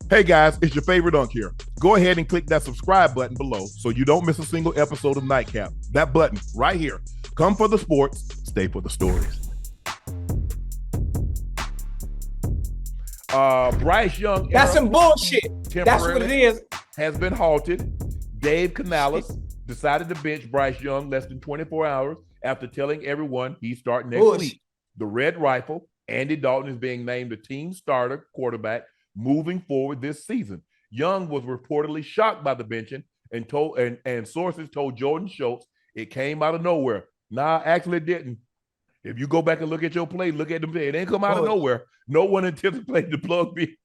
Hey guys, it's your favorite Unc here. Go ahead and click that subscribe button below so you don't miss a single episode of Nightcap. That button right here. Come for the sports, stay for the stories. Bryce Young. That's some bullshit. That's what it is. Has been halted. Dave Canales decided to bench Bryce Young less than 24 hours after telling everyone he's starting next week. The Red Rifle, Andy Dalton, is being named the team starter quarterback moving forward this season. Young was reportedly shocked by the benching and sources told Jordan Schultz it came out of nowhere. Nah, actually it didn't. If you go back and look at your play, look at them. It ain't come out of nowhere. No one anticipated the plug being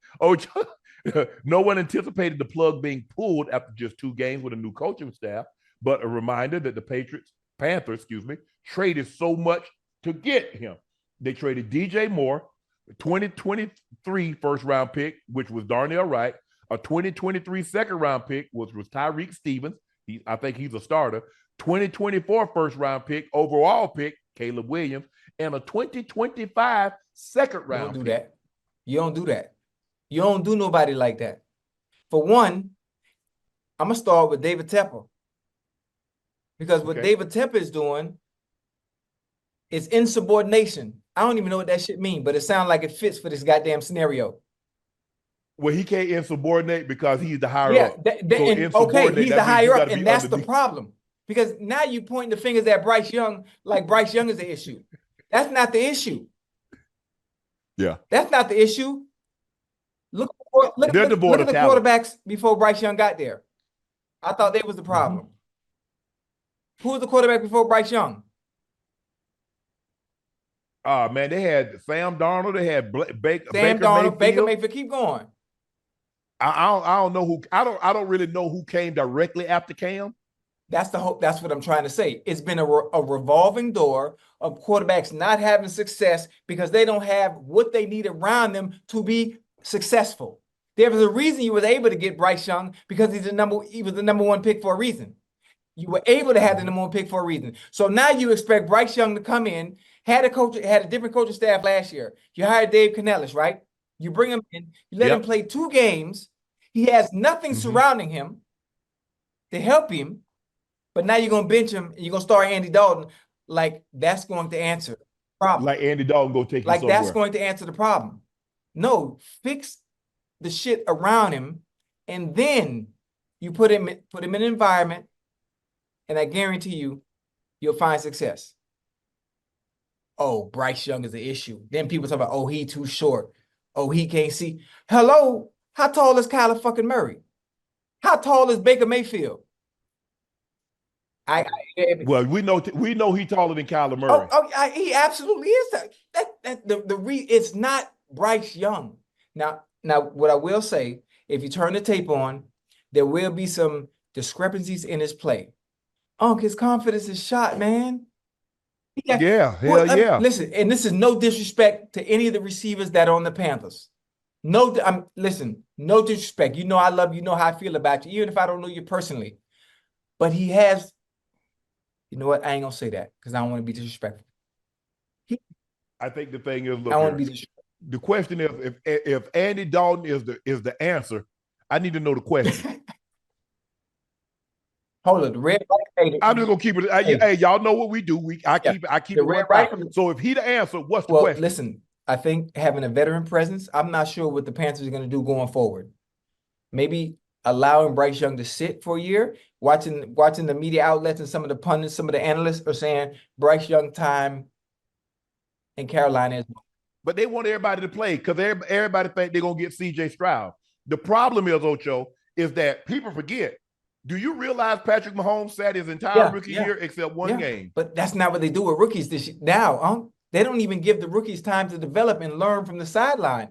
no one anticipated the plug being pulled after just 2 games with a new coaching staff. But a reminder that the Panthers, traded so much to get him. They traded DJ Moore, a 2023 first-round pick, which was Darnell Wright, a 2023 second-round pick, which was Tyreek Stevens. I think he's a starter. 2024 first-round pick, overall pick, Caleb Williams, and a 2025 second-round pick. You don't do that. You don't do that. You don't do nobody like that. For one, I'm going to start with David Tepper. Because what David Tepper is doing is insubordination. I don't even know what that shit means, but it sounds like it fits for this goddamn scenario. Well, he can't insubordinate because he's the higher up. He's the higher up, and that's the problem. Because now you point the fingers at Bryce Young like Bryce Young is the issue. That's not the issue. Yeah. That's not the issue. Look at the quarterbacks before Bryce Young got there. I thought they was the problem. Who was the quarterback before Bryce Young? Man, they had Sam Darnold. They had Baker Mayfield. Keep going. I don't know who. I don't really know who came directly after Cam. That's what I'm trying to say. It's been a revolving door of quarterbacks not having success because they don't have what they need around them to be successful. There was a reason you was able to get Bryce Young because he was the number 1 pick for a reason. You were able to have the number 1 pick for a reason. So now you expect Bryce Young to come in, had a different coaching staff last year. You hired Dave Canales, right? You bring him in, you let him play 2 games. He has nothing surrounding him to help him. But now you're going to bench him and you're going to start Andy Dalton like that's going to answer the problem. Like Andy Dalton go take you somewhere. Like that's going to answer the problem. No, fix the shit around him and then you put him in an environment and I guarantee you'll find success. Oh, Bryce Young is the issue. Then people talk about, oh, he too short. Oh, he can't see. Hello, how tall is Kyler fucking Murray? How tall is Baker Mayfield? Well, we know he's taller than Kyler Murray. He absolutely is. It's not Bryce Young. Now, what I will say, if you turn the tape on, there will be some discrepancies in his play. His confidence is shot, man. Listen, and this is no disrespect to any of the receivers that are on the Panthers. No disrespect. You know I love you. You know how I feel about you, even if I don't know you personally. But he has. You know what? I ain't gonna say that because I don't want to be disrespectful. I think the thing is, the question is, if Andy Dalton is the answer, I need to know the question. Hold on, the red right. I'm just gonna keep it. Hey, y'all know what we do. I keep it right. So if he the answer, what's the question? Listen, I think having a veteran presence. I'm not sure what the Panthers are gonna do going forward. Maybe allowing Bryce Young to sit for a year. Watching the media outlets and some of the pundits, some of the analysts are saying Bryce Young time in Carolina is. But they want everybody to play because everybody think they're gonna get CJ Stroud. The problem is, Ocho, is that people forget. Do you realize Patrick Mahomes sat his entire rookie year except 1 game? But that's not what they do with rookies this year. Now, they don't even give the rookies time to develop and learn from the sideline.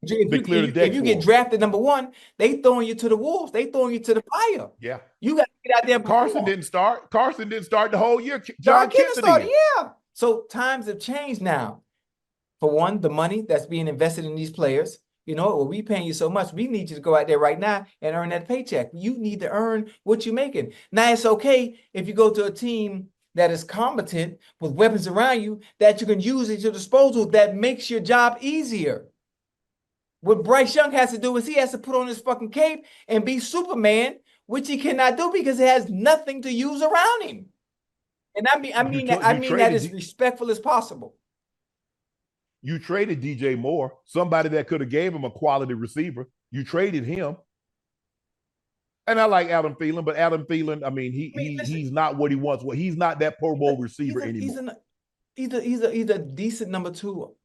If you get drafted number 1, they throwing you to the wolves. They throwing you to the fire. Yeah. You got to get out there. Carson didn't start the whole year. John Kitna started, So times have changed now. For one, the money that's being invested in these players. You know, well, we paying you so much. We need you to go out there right now and earn that paycheck. You need to earn what you're making. Now, it's okay if you go to a team that is competent with weapons around you that you can use at your disposal that makes your job easier. What Bryce Young has to do is he has to put on his fucking cape and be Superman, which he cannot do because he has nothing to use around him. And I mean that as respectful as possible. You traded DJ Moore, somebody that could have gave him a quality receiver. You traded him. And I like Adam Thielen, but Adam Thielen, I mean, he's not what he wants. He's not that Pro Bowl receiver anymore. He's a decent number 2.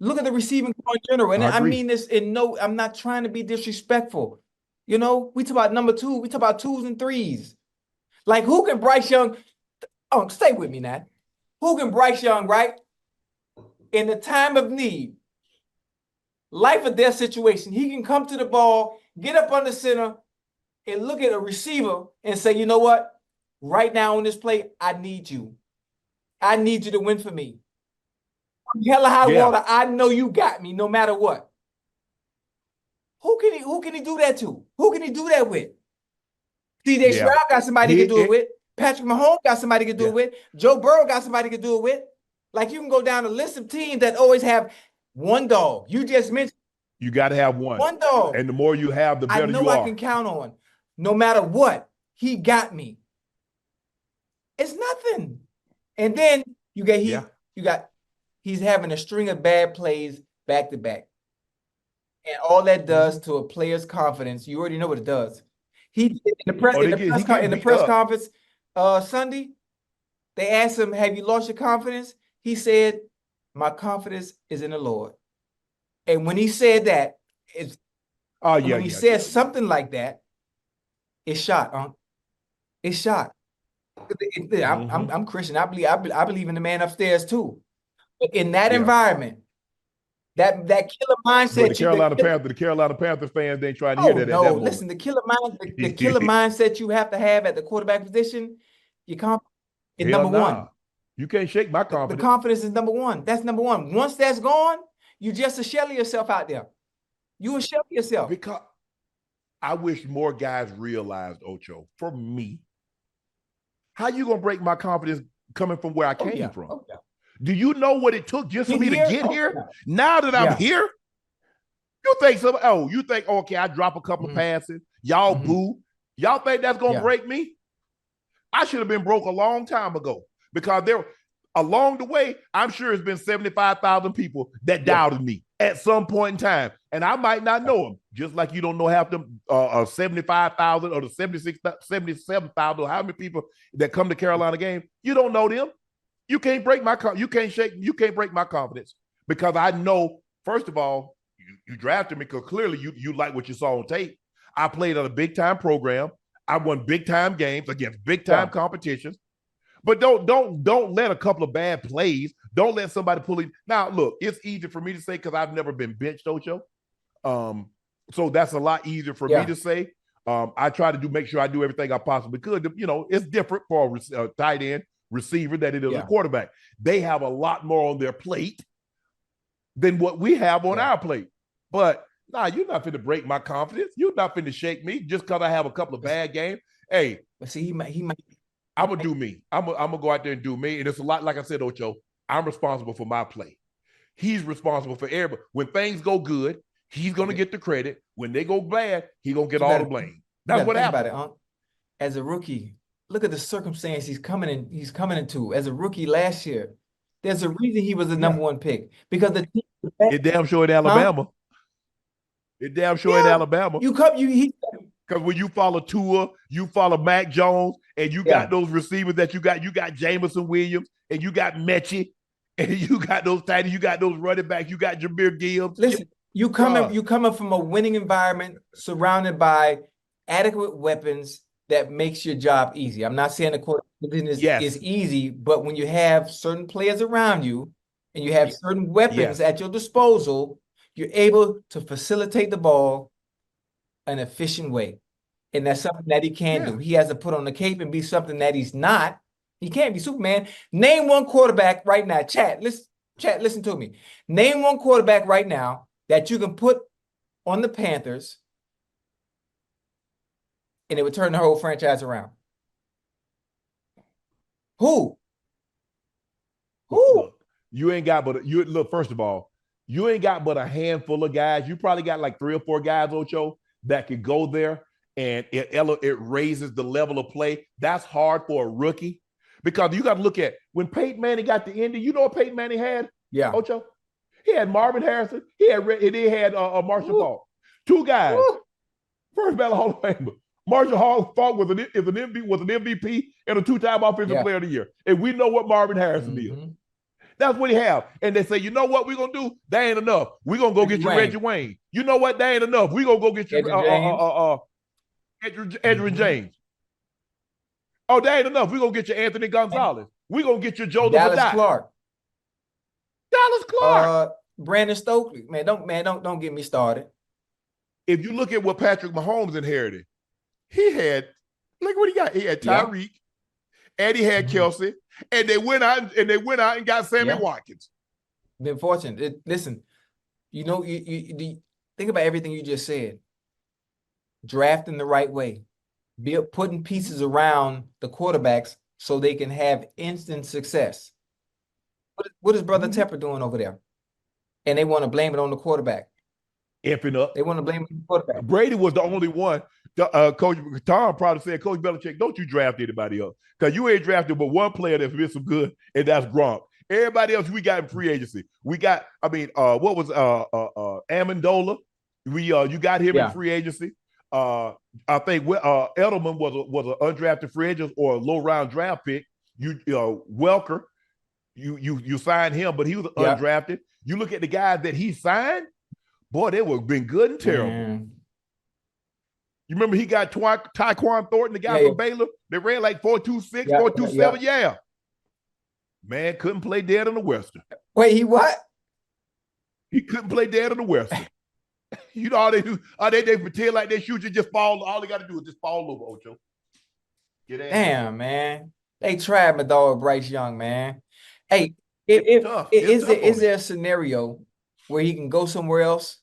Look at the receiving core in general. And I mean this I'm not trying to be disrespectful. You know, we talk about number 2, we talk about 2s and 3s. Like, who can Bryce Young, stay with me now. Who can Bryce Young, right? In the time of need, life or death situation, he can come to the ball, get up on the center, and look at a receiver and say, you know what? Right now on this play, I need you. I need you to win for me. Hell or high water, I know you got me no matter what. Who can he do that to? Who can he do that with? DJ Stroud got somebody he can do it with. Patrick Mahomes got somebody he can do it with. Joe Burrow got somebody he can do it with. Like, you can go down a list of teams that always have one dog. You just mentioned. You got to have one. One dog. And the more you have, the better you are. I know I can count on. No matter what, he got me. It's nothing. And then he's having a string of bad plays back to back. And all that does to a player's confidence, you already know what it does. In the press conference Sunday, they asked him, have you lost your confidence? He said, my confidence is in the Lord. And when he said that, when he said something like that, it's shot. It's shot. I'm Christian. I believe in the man upstairs too. But in that environment, that killer mindset. The Carolina Panthers fans ain't trying to hear that. No, listen, the killer mindset you have to have at the quarterback position, your confidence is number one. You can't shake my confidence. The confidence is number one. That's number one. Once that's gone, you just a shell of yourself out there. You a shell of yourself. Because I wish more guys realized, Ocho, for me, how you gonna break my confidence coming from where I came from? Do you know what it took just for me to get here? Yeah. Now that I'm here, you think okay, I drop a couple of passes, y'all boo. Y'all think that's gonna break me? I should have been broke a long time ago, because along the way, I'm sure it's been 75,000 people that doubted me at some point in time. And I might not know them, just like you don't know half them 75,000 or the 77,000, how many people that come to Carolina game. You don't know them. You can't break my confidence, because I know, first of all, you drafted me because clearly you like what you saw on tape. I played on a big time program. I won big time games against big time competitions. But don't let a couple of bad plays. Don't let somebody pull it. Now, look, it's easy for me to say because I've never been benched, Ocho. So that's a lot easier for me to say. I try to make sure I do everything I possibly could. You know, it's different for a tight end receiver than it is a quarterback. They have a lot more on their plate than what we have on our plate. But you're not finna break my confidence. You're not finna shake me just because I have a couple of bad games. Hey, but see, he might. I'm gonna do me. I'm gonna go out there and do me. And it's a lot, like I said, Ocho, I'm responsible for my play. He's responsible for everybody. When things go good, he's gonna get the credit. When they go bad, he's gonna get all the blame. That's what happened. About it, as a rookie, look at the circumstance he's coming into. As a rookie last year, there's a reason he was the number one pick, because the team it damn sure in Alabama. It damn sure in Alabama. Because when you follow Tua, you follow Mac Jones, and you got those receivers that you got Jameson Williams, and you got Mechie, and you got those tight ends, you got those running backs, you got Jameer Gibbs. Listen, you coming from a winning environment, surrounded by adequate weapons that makes your job easy. I'm not saying the quarterback is easy, but when you have certain players around you and you have certain weapons at your disposal, you're able to facilitate the ball an efficient way. And that's something that he can do. He has to put on the cape and be something that he's not. He can't be Superman. Name one quarterback right now. Chad, listen to me. Name one quarterback right now that you can put on the Panthers and it would turn the whole franchise around. Who? Look, you ain't got, but you look, first of all, you ain't got but a handful of guys. You probably got like 3 or 4 guys, Ocho, that could go there and it raises the level of play. That's hard for a rookie because you got to look at when Peyton Manning got to Indy. You know what Peyton Manning had? Yeah. Ocho. He had Marvin Harrison. He had Marshall Faulk. 2 guys. Woo. First ballot Hall of Famer. Marshall Faulk was an MVP and a 2-time Offensive Player of the Year. And we know what Marvin Harrison is. That's what he have. And they say, you know what we're going to do? That ain't enough. We're going to go get you Reggie Wayne. You know what? That ain't enough. We're going to go get you Edgerrin James. Oh, that ain't enough. We're going to get you Anthony Gonzalez. We're going to get you Joseph Dallas Clark. Dallas Clark. Brandon Stokely. Man, don't get me started. If you look at what Patrick Mahomes inherited, he had, look what he got. He had Tyreek, and he had Kelsey, and they went out and got Sammy Watkins. Been fortunate. Listen, you know, you think about everything you just said. Drafting the right way, putting pieces around the quarterbacks so they can have instant success. What is Brother Tepper doing over there? And they want to blame it on the quarterback. Effing up. They want to blame it on the quarterback. Brady was the only one. Coach Tom probably said, Coach Belichick, don't you draft anybody else. Because you ain't drafted but one player that's been some good, and that's Gronk. Everybody else we got in free agency. We got, what was Amendola? You got him in free agency. I think Edelman was an undrafted free agent or a low round draft pick. Welker, you signed him, but he was undrafted. You look at the guys that he signed, boy, they were been good and terrible. You remember he got Tyquan Thornton, the guy from Baylor? They ran like 4.26, 4.27. Yeah. Man, couldn't play dead in the Western. Wait, he what? He couldn't play dead in the Western. You know all they do? They pretend like they shoot you, just fall. All they got to do is just fall over, Ocho. Damn, man. They tried my dog Bryce Young, man. Hey, is there a scenario where he can go somewhere else?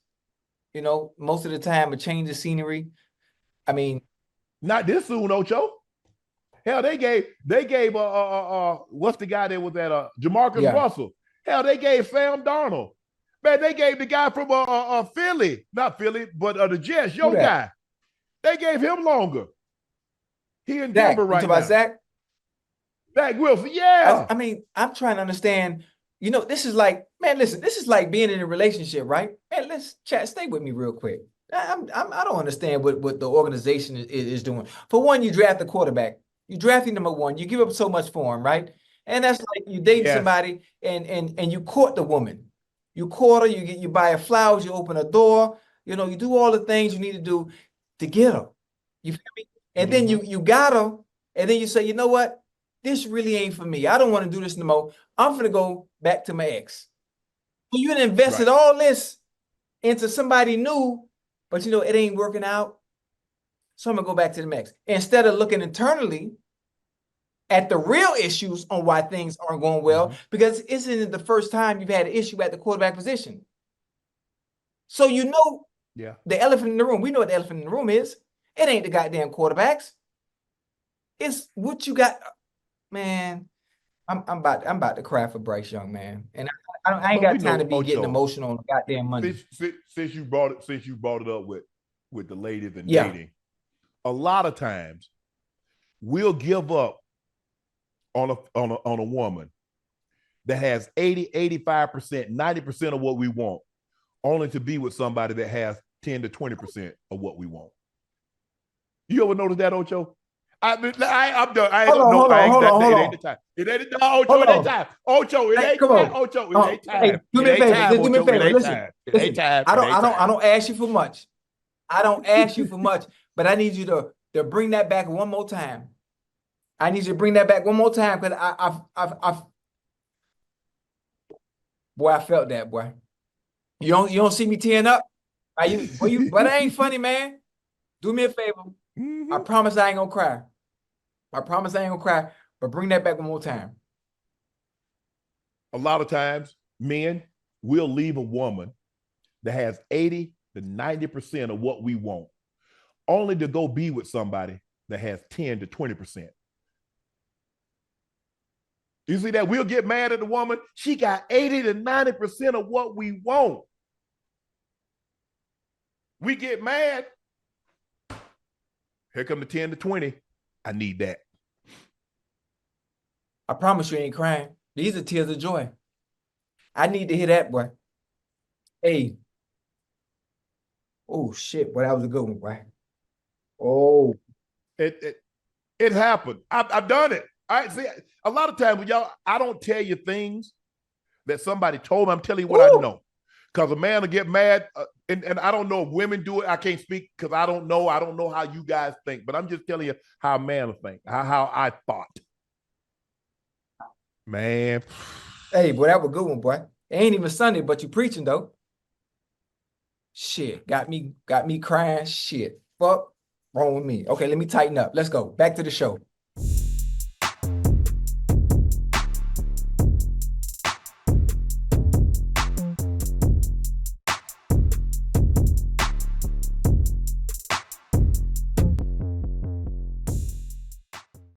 You know, most of the time, a change of scenery. I mean, not this soon, Ocho. Hell, they gave what's the guy that was at Jamarcus Russell? Hell, they gave Sam Darnold. Man, they gave the guy from Philly, not Philly, but the Jets, your guy. They gave him longer. He in Denver right now. Zach Wilson, yeah. I mean, I'm trying to understand. You know, this is like, man, listen, this is like being in a relationship, right? Man, let's chat. Stay with me real quick. I don't understand what the organization is doing. For one, you draft the quarterback. You drafting number one. You give up so much for him, right? And that's like you dating somebody and you court the woman. You court her. You buy her flowers. You open a door. You know, you do all the things you need to do to get her. You feel me? And then you got her, and then you say, you know what? This really ain't for me. I don't want to do this no more. I'm gonna go back to my ex. So you invested all this into somebody new, but you know it ain't working out. So I'm gonna go back to the ex. Instead of looking internally at the real issues on why things aren't going well, because isn't it the first time you've had an issue at the quarterback position? So you know the elephant in the room. We know what the elephant in the room is. It ain't the goddamn quarterbacks. It's what you got. Man, I'm about to cry for Bryce Young, man, and I ain't got time to be getting emotional on the goddamn money. Since you brought it up with the ladies and dating, a lot of times we'll give up on a woman that has 80, 85%, 90% of what we want, only to be with somebody that has 10 to 20% of what we want. You ever notice that, Ocho? I'm done. I don't know. It ain't the time. It ain't the time. Ocho, it ain't time. Ocho, it ain't time. Ocho, it ain't time. Hey, do me a favor. Do me a favor. Listen. I don't ask you for much. I don't ask you for much, but I need you to bring that back one more time. I need you to bring that back one more time because I felt that, boy. You don't see me tearing up? But it ain't funny, man. Do me a favor. I promise I ain't gonna cry. But bring that back one more time. A lot of times, men will leave a woman that has 80 to 90% of what we want, only to go be with somebody that has 10 to 20%. You see that? We'll get mad at the woman. She got 80 to 90% of what we want. We get mad. Here come the 10 to 20. I need that. I promise you ain't crying. These are tears of joy. I need to hear that, boy. Hey. Oh, shit. Boy, that was a good one, boy. Oh. It happened. I've done it. I see. A lot of times, y'all, I don't tell you things that somebody told me. I'm telling you what I know. Because a man will get mad, and I don't know if women do it. I can't speak because I don't know. I don't know how you guys think, but I'm just telling you how a man will think, how I thought. Man. Hey, boy, that was a good one, boy. It ain't even Sunday, but you preaching, though. Shit, got me crying. Shit. Fuck wrong with me. Okay, let me tighten up. Let's go. Back to the show.